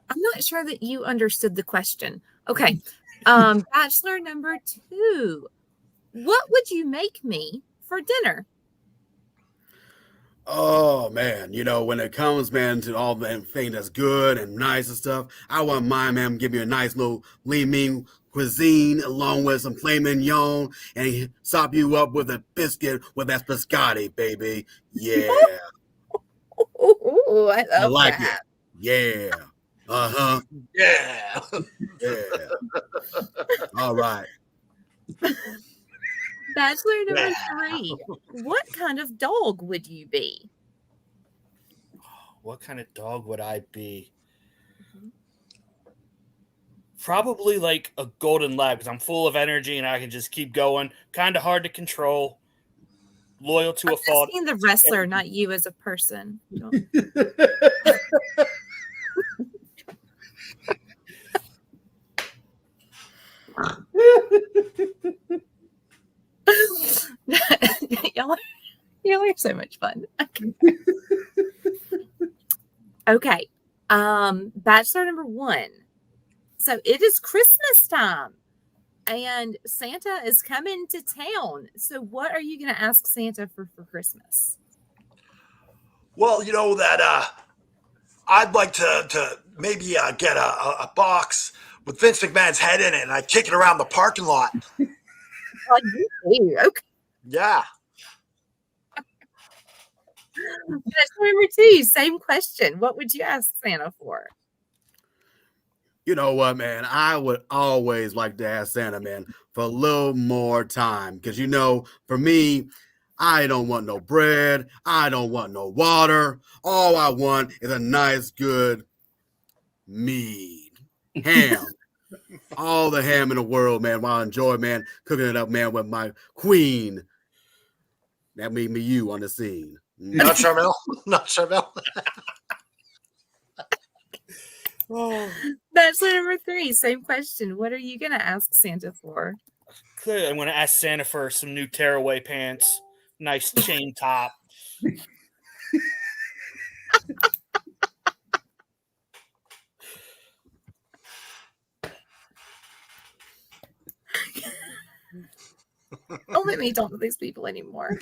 I'm not sure that you understood the question. Okay. Bachelor number 2. What would you make me for dinner? Oh man, when it comes, man, to all the thing that's good and nice and stuff, I want my man give me a nice little lean mean cuisine along with some filet mignon and sop you up with a biscuit with that biscotti, baby. Yeah. Ooh, I like that. it. Yeah. Uh-huh. Yeah. Yeah. All right. Bachelor number 3. What kind of dog would you be? What kind of dog would I be? Probably like a golden lab, because I'm full of energy and I can just keep going. Kind of hard to control. Loyal to a fault. I'm the wrestler, not you as a person. Y'all are so much fun. Okay. Bachelor number 1. So it is Christmas time and Santa is coming to town. So what are you going to ask Santa for Christmas? Well, that I'd like to maybe get a box with Vince McMahon's head in it, and I'd kick it around the parking lot. Oh, you do? Okay. Yeah. Bachelor number 2, same question. What would you ask Santa for? You know what, man? I would always like to ask Santa, man, for a little more time. Because, for me, I don't want no bread. I don't want no water. All I want is a nice, good meat. Ham. All the ham in the world, man. While I enjoy, man, cooking it up, man, with my queen. That made me you on the scene. Not Charmel. Not Charmel. Oh. Bachelor number 3, same question. What are you going to ask Santa for? Clearly, I'm going to ask Santa for some new tearaway pants, nice chain top. Don't let me talk to these people anymore.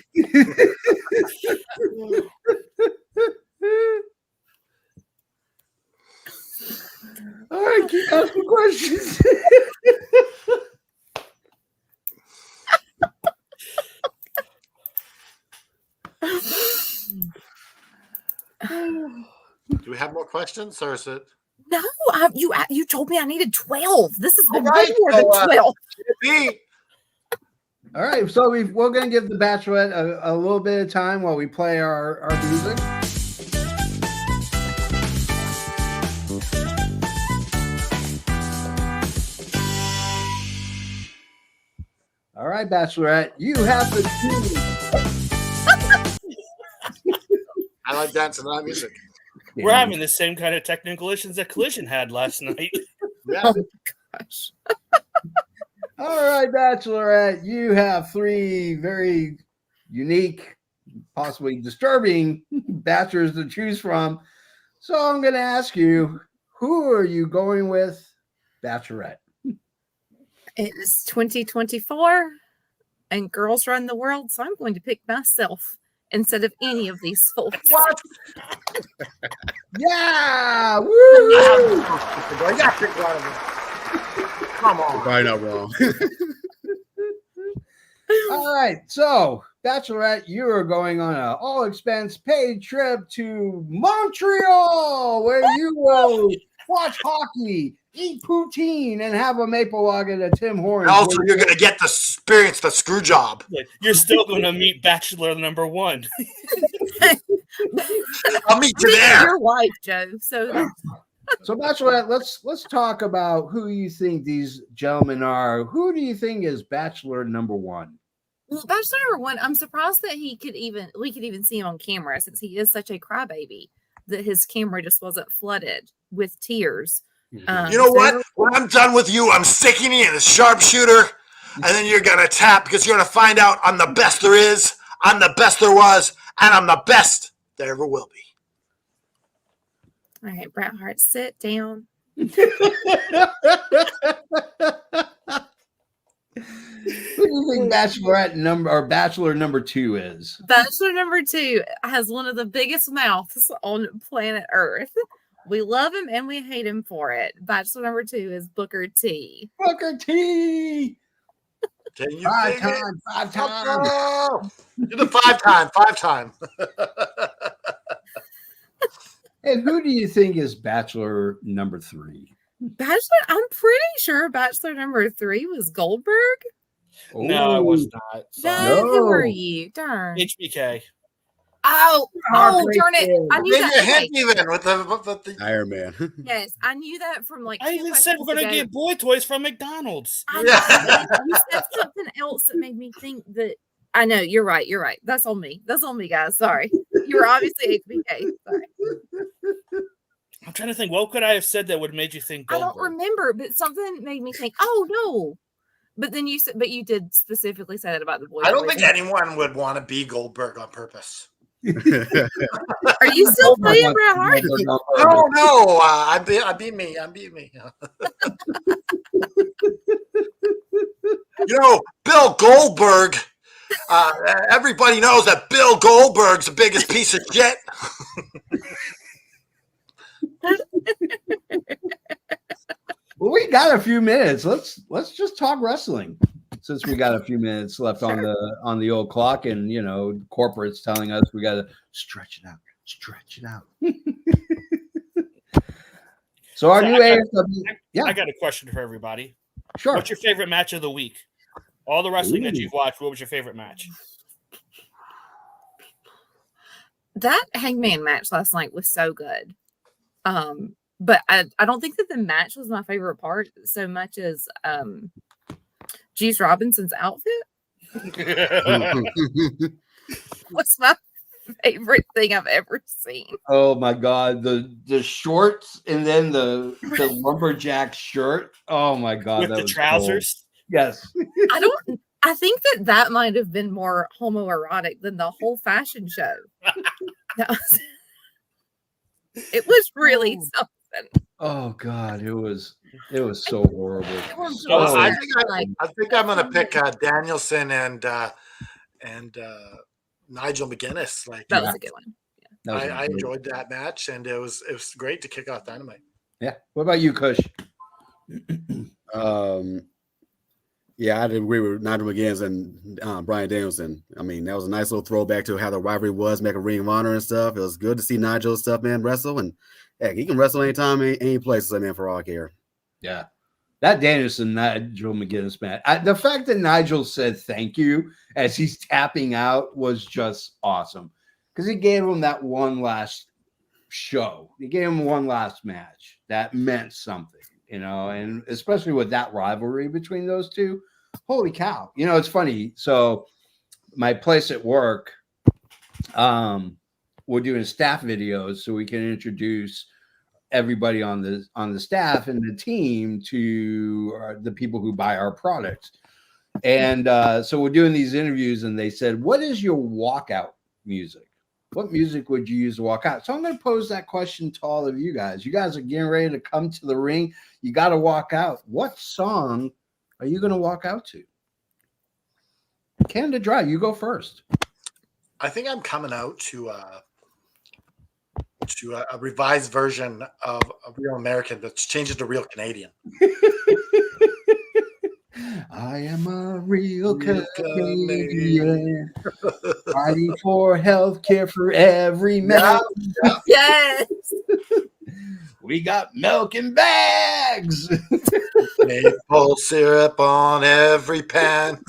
All right, keep asking questions. Do we have more questions, or is it? No, you told me I needed 12. This has been All way more than 12. All right, so we're going to give the Bachelorette a little bit of time while we play our music. All right, Bachelorette, you have the I like dancing to that music. two. We're having the same kind of technical issues that Collision had last night. Yeah. Gosh. All right, Bachelorette, you have 3 very unique, possibly disturbing bachelors to choose from. So I'm going to ask you, who are you going with, Bachelorette? It is 2024 and girls run the world, so I'm going to pick myself instead of any of these folks. What? Yeah! Woo! I got to pick one of them. Come on. Probably not wrong. All right, so Bachelorette, you are going on an all-expense paid trip to Montreal, where you will watch hockey, eat poutine, and have a maple lager at Tim Hortons. And also, you're going to get to experience the screw job. You're still going to meet Bachelor number 1. I'll meet you This is there. your wife, Joe. So So, Bachelorette, let's talk about who you think these gentlemen are. Who do you think is Bachelor number 1? well, Bachelor number 1, I'm surprised that we could even see him on camera since he is such a crybaby that his camera just wasn't flooded with tears. You know So what? When I'm done with you, I'm sticking you in a sharpshooter, and then you're going to tap because you're going to find out I'm the best there is, I'm the best there was, and I'm the best there ever will be. All right, Bret Hart, sit down. Who do you think Bachelorette Bachelor number 2 is? Bachelor number 2 has one of the biggest mouths on planet Earth. We love him and we hate him for it. Bachelor number 2 is Booker T. Booker T. Can you Five dig it? times. Oh, you're the five time. And who do you think is Bachelor number 3? I'm pretty sure Bachelor number 3 was Goldberg. No, it was not. No, Sorry. who are you? Darn. HBK. Oh, darn it. I knew Maybe a that. hint Okay. even with the Iron Man. Yes, I knew that from like. I two even said we're going to questions get boy toys from McDonald's. ago. Yeah. I know. You said something else that made me think that. I know, you're right. You're right. That's on me. That's on me, guys. Sorry. You were obviously HBK. Sorry. I'm trying to think. What could I have said that would have made you think I Goldberg? don't remember, but something made me think, oh no. But then you said, but you did specifically say that about the boy. I don't toys. think anyone would want to be Goldberg on purpose. Are you still playing Bret Hart? Oh no, I beat me. You know, Bill Goldberg. Everybody knows that Bill Goldberg's the biggest piece of shit. Well, we got a few minutes. Let's just talk wrestling since we got a few minutes left on the old clock, and corporate's telling us we got to stretch it out. So our new AFW. Yeah, I got a question for everybody. sure. What's your favorite match of the week? All the wrestling that Ooh. you've watched, what was your favorite match? That Hangman match last night was so good. But I don't think that the match was my favorite part so much as Juice Robinson's outfit was my favorite thing I've ever seen. Oh my God, the shorts and then the lumberjack shirt. Oh my God, With that the was trousers? cool. Yes. I think that might have been more homoerotic than the whole fashion show. It was really something. Oh God, it was so horrible. So I think I'm gonna pick Danielson and Nigel McGuinness. Like That was a good one. That was I great. enjoyed that match, and it was great to kick off Dynamite. Yeah. What about you, Kush? Yeah, I'd agree with Nigel McGuinness and Brian Danielson. I mean, that was a nice little throwback to how the rivalry was, make a Ring of Honor and stuff. It was good to see Nigel and stuff, man, wrestle. And heck, he can wrestle anytime, any place, man, for all I care. Yeah. That Danielson Nigel McGuinness match. The fact that Nigel said thank you as he's tapping out was just awesome. Because he gave him that one last show. He gave him one last match. That meant something, and especially with that rivalry between those two. holy cow. You know, it's funny. So my place at work, we're doing staff videos so we can introduce everybody on the staff and the team to the people who buy our products. And so we're doing these interviews, and they said, what is your walkout music? What music would you use to walk out? So I'm going to pose that question to all of you guys. You guys are getting ready to come to the ring. You got to walk out. What song are you going to walk out to? Canada Dry, you go first. I think I'm coming out to a revised version of Real American that's changed to Real Canadian. I am a real Canadian, fighting for health care for every man. Yes. We got milk in bags. Maple syrup on every pan.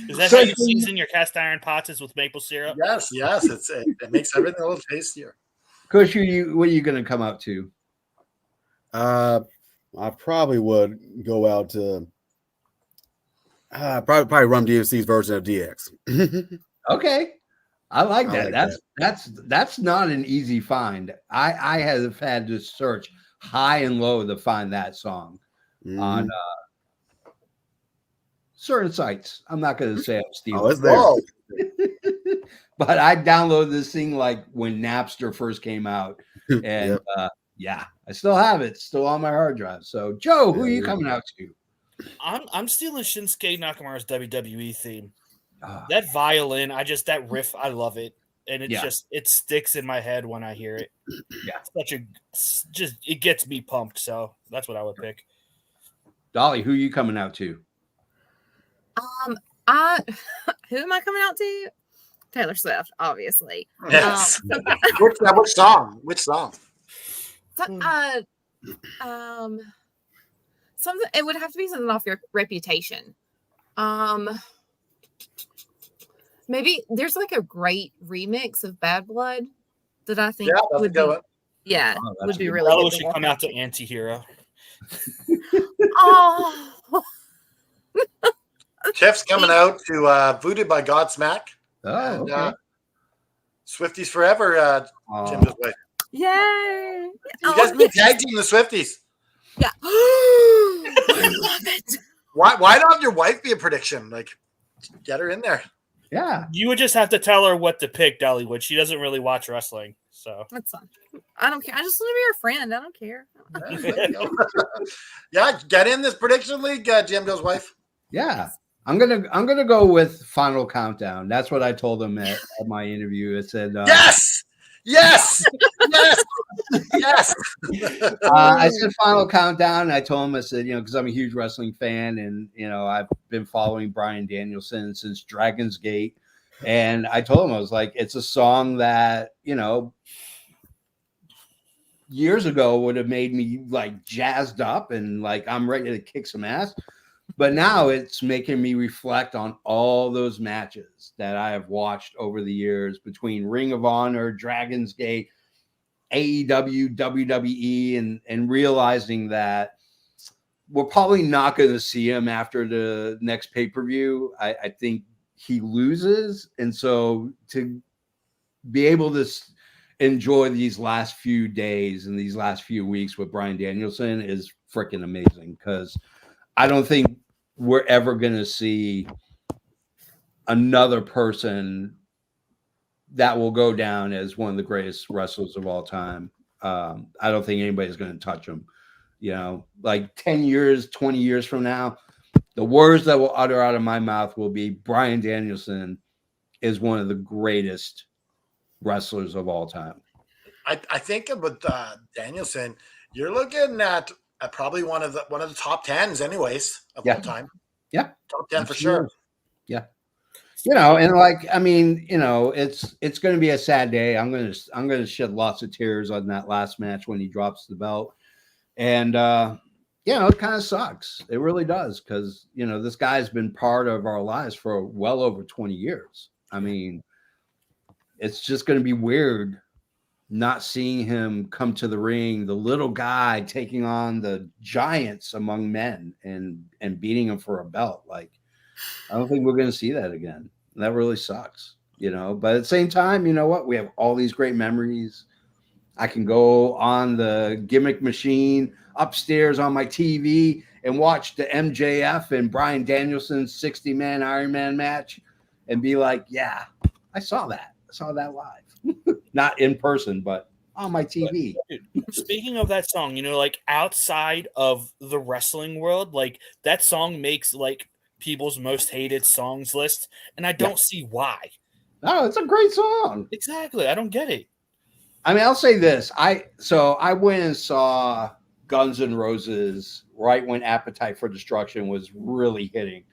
Is that how you season your cast iron pots? Is with maple syrup? Yes. It makes everything a little tastier. Coach, what are you going to come out to? I probably would go out to probably Run DMC's version of DX. Okay, I like that. like That's not an easy find. I have had to search high and low to find that song on certain sites. I'm not going to say I'm stealing. Oh, it's there. But I downloaded this thing like when Napster first came out, and yeah, I still have it, still on my hard drive. So, Joe, who are you coming out to? I'm stealing Shinsuke Nakamura's WWE theme. That violin, that riff, I love it, and it sticks in my head when I hear it. Yeah, it gets me pumped. So that's what I would pick. Dolly, who are you coming out to? Who am I coming out to? Taylor Swift, obviously. Yes. Which song? Which song? Something. It would have to be something off your Reputation. Maybe there's like a great remix of Bad Blood that I think would be. Yeah, would be really. Probably should come out to Antihero. Oh. Chef's coming out to Voodoo by Godsmack. Oh, and, okay. Swifties Forever, Jim's way. Yay! You guys be tag team the Swifties. Yeah. I love it. Why don't your wife be a prediction? Like, get her in there. Yeah. You would just have to tell her what to pick, Dollywood. She doesn't really watch wrestling, so that's fine. I don't care. I just want to be your friend. I don't care. Yeah, get in this prediction league, Jim Bill's wife. Yeah. I'm gonna go with Final Countdown. That's what I told him at my interview. I said yes. I said Final Countdown. I told him, I said, because I'm a huge wrestling fan, and I've been following Bryan Danielson since Dragon's Gate, and I told him, I was like, it's a song that years ago would have made me like jazzed up and like I'm ready to kick some ass. But now it's making me reflect on all those matches that I have watched over the years between Ring of Honor, Dragon's Gate, AEW, WWE, and realizing that we're probably not going to see him after the next pay-per-view. I think he loses. And so to be able to enjoy these last few days and these last few weeks with Bryan Danielson is freaking amazing, because I don't think we're ever going to see another person that will go down as one of the greatest wrestlers of all time. I don't think anybody's going to touch him. Like 10 years, 20 years from now, the words that will utter out of my mouth will be Bryan Danielson is one of the greatest wrestlers of all time. I think with Danielson, you're looking at probably one of the top 10s anyways of all time. Yeah. Top 10 for sure. Yeah. And like, I mean, it's going to be a sad day. I'm going to shed lots of tears on that last match when he drops the belt. And, it kind of sucks. It really does. Cause this guy's been part of our lives for well over 20 years. I mean, it's just going to be weird not seeing him come to the ring, the little guy taking on the giants among men and beating him for a belt. Like, I don't think we're going to see that again. That really sucks, you know. But at the same time, you know what? We have all these great memories. I can go on the gimmick machine upstairs on my TV and watch the MJF and Bryan Danielson 60-man Iron Man match and be like, yeah, I saw that. I saw that live. Not in person, but on my TV. Dude, speaking of that song, you know, like outside of the wrestling world, like that song makes like people's most hated songs list, and I don't see why. No, it's a great song. Exactly. I don't get it. I mean, I'll say this. I went and saw Guns N' Roses right when Appetite for Destruction was really hitting,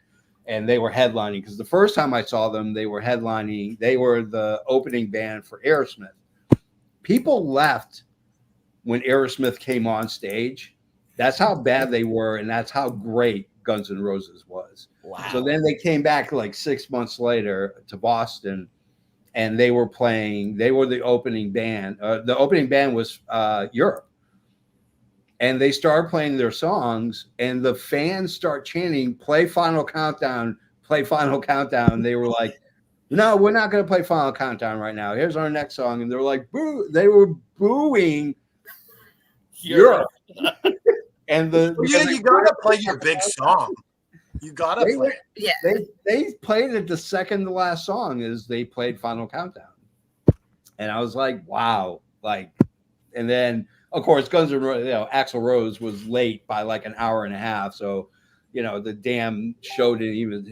and they were headlining, because the first time I saw them, they were headlining. They were the opening band for Aerosmith. People left when Aerosmith came on stage. That's how bad they were, and that's how great Guns N' Roses was. Wow. So then they came back like 6 months later to Boston, and they were playing. They were the opening band. The opening band was Europe, and they started playing their songs, and the fans start chanting, "Play Final Countdown, play Final Countdown." They were like, "No, we're not going to play Final Countdown right now. Here's our next song." And they were like, "Boo!" They were booing Europe. And you gotta play your big song. You gotta play it. Yeah. They played it the second to last song is they played Final Countdown. And I was like, wow. Like, and then of course Guns N' Roses, you know, Axl Rose was late by like an hour and a half. So, you know, his damn show didn't even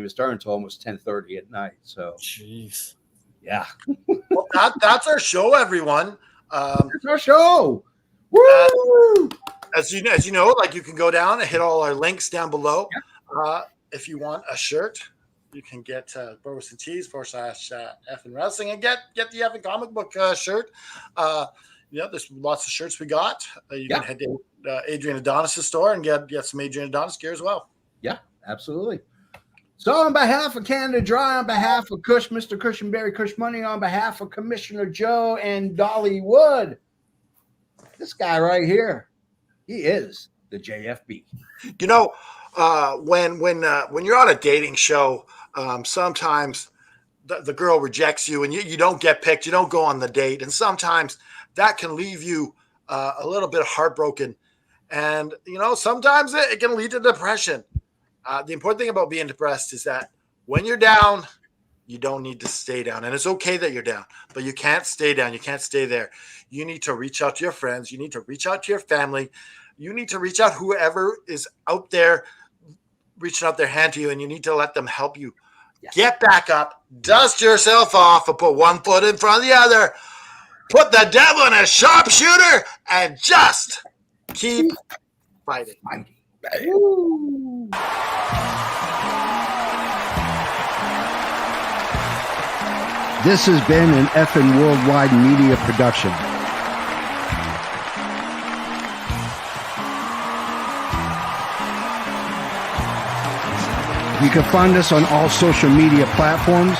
start until almost 10:30 at night. So Jeez. Yeah. Well, that's our show, everyone. It's our show. Woo! As you know, like, you can go down and hit all our links down below. If you want a shirt, you can get Burleson Tees /Effin Wrestling and get the Effin Comic Book shirt. Yeah, there's lots of shirts we got. You can head to Adrian Adonis' store and get some Adrian Adonis gear as well. Yeah, absolutely. So on behalf of Canada Dry, on behalf of Cush, Mr. Cushenberry, Cush Money, on behalf of Commissioner Joe and Dollywood, this guy right here, he is the JFB. You know, when you're on a dating show, sometimes the girl rejects you and you don't get picked. You don't go on the date. And sometimes that can leave you a little bit heartbroken. And, you know, sometimes it can lead to depression. The important thing about being depressed is that when you're down, you don't need to stay down. And it's okay that you're down, but you can't stay down. You can't stay there. You need to reach out to your friends. You need to reach out to your family. You need to reach out whoever is out there reaching out their hand to you, and you need to let them help you. Get back up, dust yourself off, and put one foot in front of the other. Put the devil in a sharpshooter and just keep fighting. This has been an Effin Worldwide Media production. You can find us on all social media platforms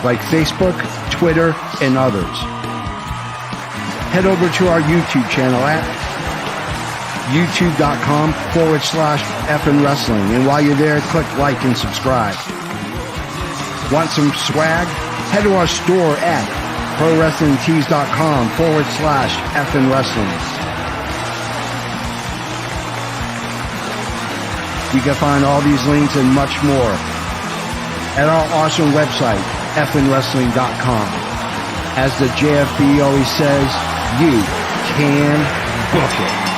like Facebook, Twitter, and others. Head over to our YouTube channel at youtube.com/Effin Wrestling. And while you're there, click like and subscribe. Want some swag? Head to our store at prowrestlingtees.com/Effin Wrestling. You can find all these links and much more at our awesome website, effinwrestling.com. As the JFB always says, you can book it.